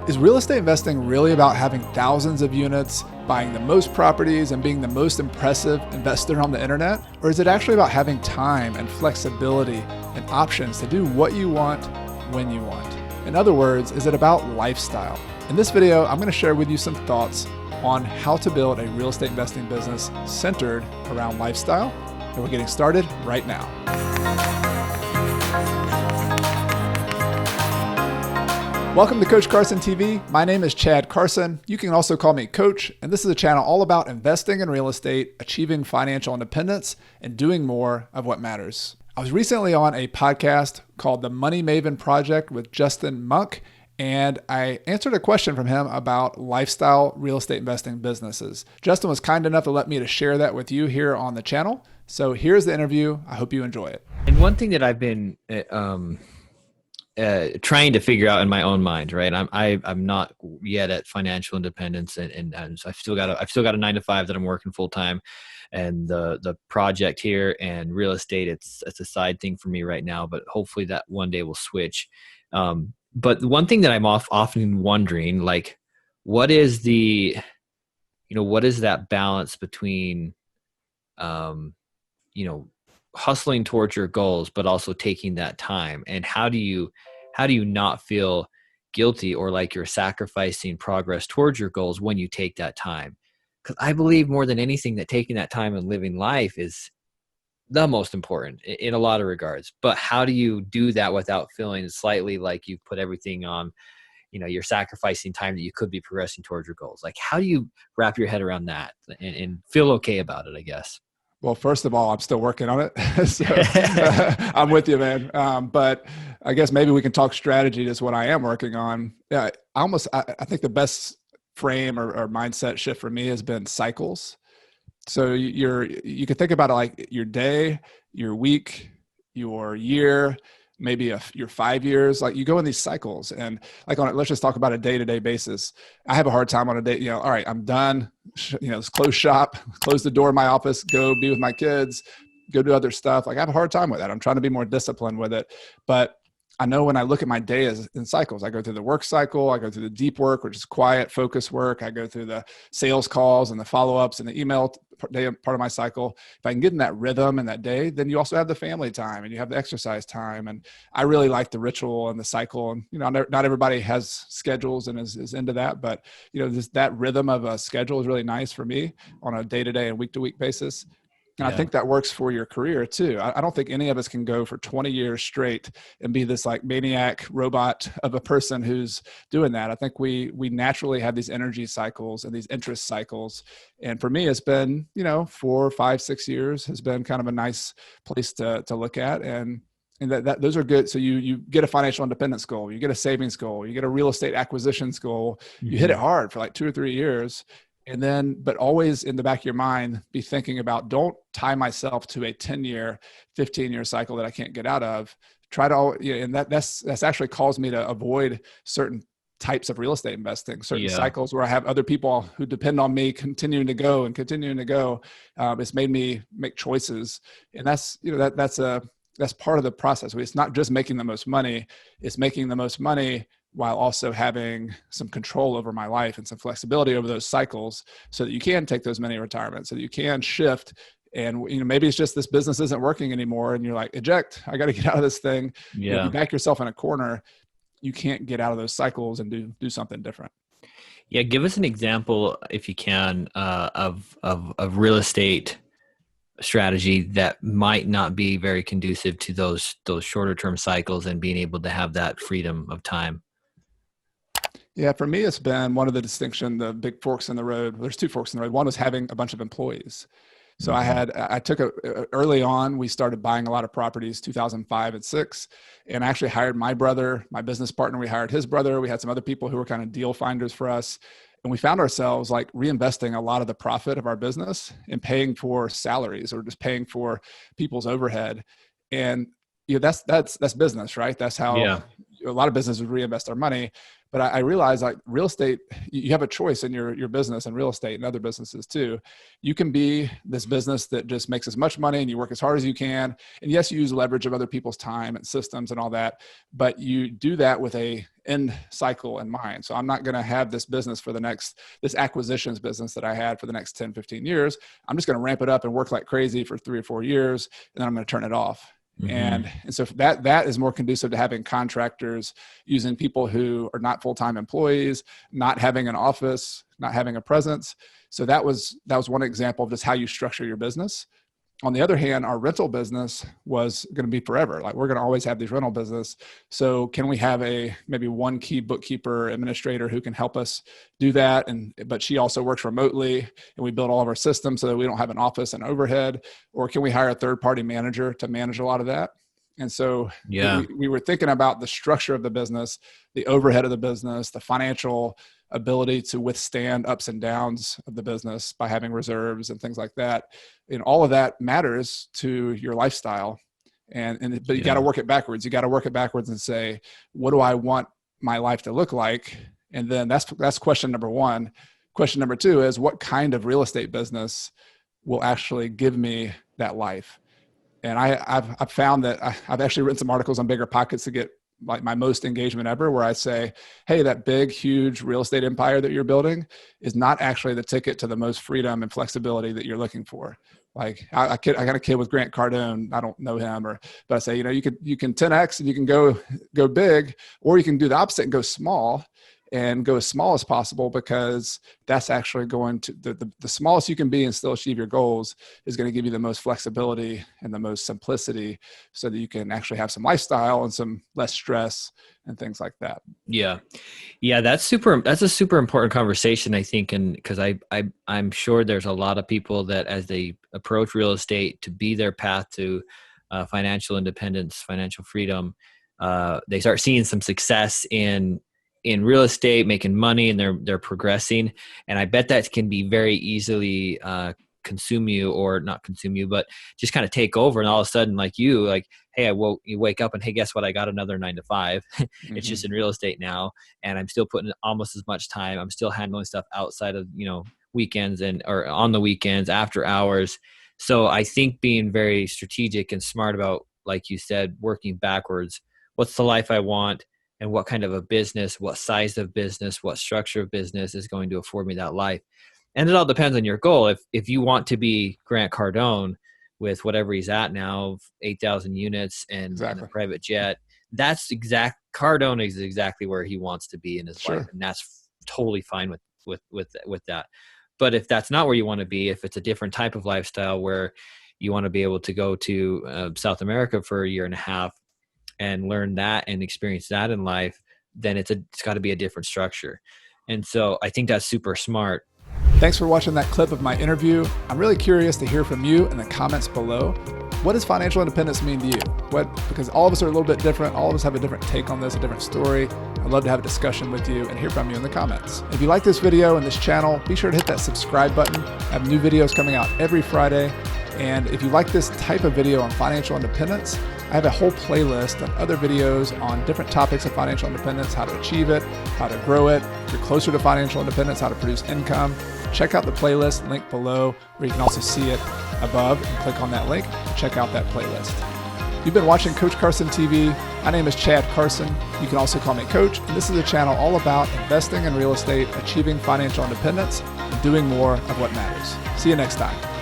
Is real estate investing really about having thousands of units, buying the most properties, and being the most impressive investor on the internet? Or is it actually about having time and flexibility and options to do what you want when you want? In other words, is it about lifestyle? In this video, I'm going to share with you some thoughts on how to build a real estate investing business centered around lifestyle. And we're getting started right now. Welcome to Coach Carson TV. My name is Chad Carson. You can also call me Coach, and this is a channel all about investing in real estate, achieving financial independence, and doing more of what matters. I was recently on a podcast called The Money Maven Project with Justin Monk, and I answered a question from him about lifestyle real estate investing businesses. Justin was kind enough to let me to share that with you here on the channel. So here's the interview. I hope you enjoy it. And one thing that I've been trying to figure out in my own mind, right? I'm not yet at financial independence, and so I've still got a 9-to-5 that I'm working full time, and the project here and real estate, it's a side thing for me right now, but hopefully that one day will switch. But the one thing that I'm often wondering, like, what is that balance between, hustling towards your goals, but also taking that time? And how do you not feel guilty or like you're sacrificing progress towards your goals when you take that time? Because I believe more than anything that taking that time and living life is the most important in a lot of regards. But how do you do that without feeling slightly like you've put everything on, you're sacrificing time that you could be progressing towards your goals? Like, how do you wrap your head around that and feel okay about it, I guess? Well, first of all, I'm still working on it. So I'm with you, man. But I guess maybe we can talk strategy. Is what I am working on. Yeah, I think the best frame or mindset shift for me has been cycles. So you can think about it like your day, your week, your year, maybe your 5 years. Like, you go in these cycles, and like let's just talk about a day-to-day basis. I have a hard time on a day, all right, I'm done, let's close shop, close the door of my office, go be with my kids, go do other stuff. Like, I have a hard time with that. I'm trying to be more disciplined with it. But I know when I look at my day as in cycles, I go through the work cycle, I go through the deep work, which is quiet, focus work. I go through the sales calls and the follow-ups and the email day, part of my cycle. If I can get in that rhythm in that day, then you also have the family time and you have the exercise time. And I really like the ritual and the cycle. And, not everybody has schedules and is into that, but, that rhythm of a schedule is really nice for me on a day-to-day and week-to-week basis. And I think that works for your career too. I don't think any of us can go for 20 years straight and be this like maniac robot of a person who's doing that. I think we naturally have these energy cycles and these interest cycles. And for me, it's been, 4, 5, 6 years has been kind of a nice place to look at. And that those are good. So you get a financial independence goal, you get a savings goal, you get a real estate acquisitions goal, you hit it hard for like 2 or 3 years. And then, but always in the back of your mind, be thinking about, don't tie myself to a 10-year, 15-year cycle that I can't get out of. Try to, and that's actually caused me to avoid certain types of real estate investing, certain cycles where I have other people who depend on me continuing to go. It's made me make choices. And that's part of the process. It's not just making the most money, it's making the most money while also having some control over my life and some flexibility over those cycles so that you can take those many retirements, so that you can shift. And, maybe it's just this business isn't working anymore and you're like, eject, I got to get out of this thing. Yeah. You back yourself in a corner, you can't get out of those cycles and do something different. Yeah. Give us an example, if you can, of real estate strategy that might not be very conducive to those shorter term cycles and being able to have that freedom of time. Yeah, for me, it's been one of the big forks in the road. There's 2 forks in the road. One was having a bunch of employees. So early on, we started buying a lot of properties, 2005 and 6, and I actually hired my brother, my business partner. We hired his brother. We had some other people who were kind of deal finders for us. And we found ourselves like reinvesting a lot of the profit of our business and paying for salaries or just paying for people's overhead. And that's business, right? That's how a lot of businesses reinvest their money. But I realized, like, real estate, you have a choice in your business, and real estate and other businesses too. You can be this business that just makes as much money and you work as hard as you can. And yes, you use leverage of other people's time and systems and all that, but you do that with a end cycle in mind. So I'm not going to have this business this acquisitions business that I had for the next 10, 15 years. I'm just going to ramp it up and work like crazy for 3 or 4 years, and then I'm going to turn it off. And so that is more conducive to having contractors, using people who are not full-time employees, not having an office, not having a presence. So that was one example of just how you structure your business. On the other hand, our rental business was going to be forever. Like, we're going to always have these rental business. So can we have maybe one key bookkeeper administrator who can help us do that? But she also works remotely, and we build all of our systems so that we don't have an office and overhead. Or can we hire a third-party manager to manage a lot of that? And so we were thinking about the structure of the business, the overhead of the business, the financial ability to withstand ups and downs of the business by having reserves and things like that. And all of that matters to your lifestyle. But you got to work it backwards. You got to work it backwards and say, what do I want my life to look like? And then that's question number one. Question number two is, what kind of real estate business will actually give me that life? And I've found that I've actually written some articles on BiggerPockets to get like my most engagement ever, where I say, hey, that big, huge real estate empire that you're building is not actually the ticket to the most freedom and flexibility that you're looking for. Like, I got a kid with Grant Cardone. I don't know him, but I say, you can 10X and you can go big, or you can do the opposite and go small. And go as small as possible, because that's actually going to the smallest you can be and still achieve your goals is going to give you the most flexibility and the most simplicity, so that you can actually have some lifestyle and some less stress and things like that. Yeah. That's a super important conversation, I think. And because I'm sure there's a lot of people that, as they approach real estate to be their path to financial independence, financial freedom, they start seeing some success in real estate, making money, and they're progressing. And I bet that can be very easily consume you, or not consume you, but just kind of take over. And all of a sudden, like, hey, you wake up and, hey, guess what? I got another 9 to 5. It's just in real estate now. And I'm still putting almost as much time. I'm still handling stuff outside of, weekends or on the weekends, after hours. So I think being very strategic and smart about, like you said, working backwards, what's the life I want? And what kind of a business, what size of business, what structure of business is going to afford me that life? And it all depends on your goal. If you want to be Grant Cardone with whatever he's at now, 8,000 units and a private jet, Cardone is exactly where he wants to be in his life. And that's totally fine with that. But if that's not where you want to be, if it's a different type of lifestyle where you want to be able to go to South America for a year and a half and learn that and experience that in life, then it's got to be a different structure. And so I think that's super smart. Thanks for watching that clip of my interview. I'm really curious to hear from you in the comments below. What does financial independence mean to you? Because all of us are a little bit different. All of us have a different take on this, a different story. I'd love to have a discussion with you and hear from you in the comments. If you like this video and this channel, be sure to hit that subscribe button. I have new videos coming out every Friday. And if you like this type of video on financial independence, I have a whole playlist of other videos on different topics of financial independence, how to achieve it, how to grow it. If you're closer to financial independence, how to produce income. Check out the playlist link below, where you can also see it above, and click on that link to check out that playlist. You've been watching Coach Carson TV. My name is Chad Carson. You can also call me Coach, and this is a channel all about investing in real estate, achieving financial independence, and doing more of what matters. See you next time.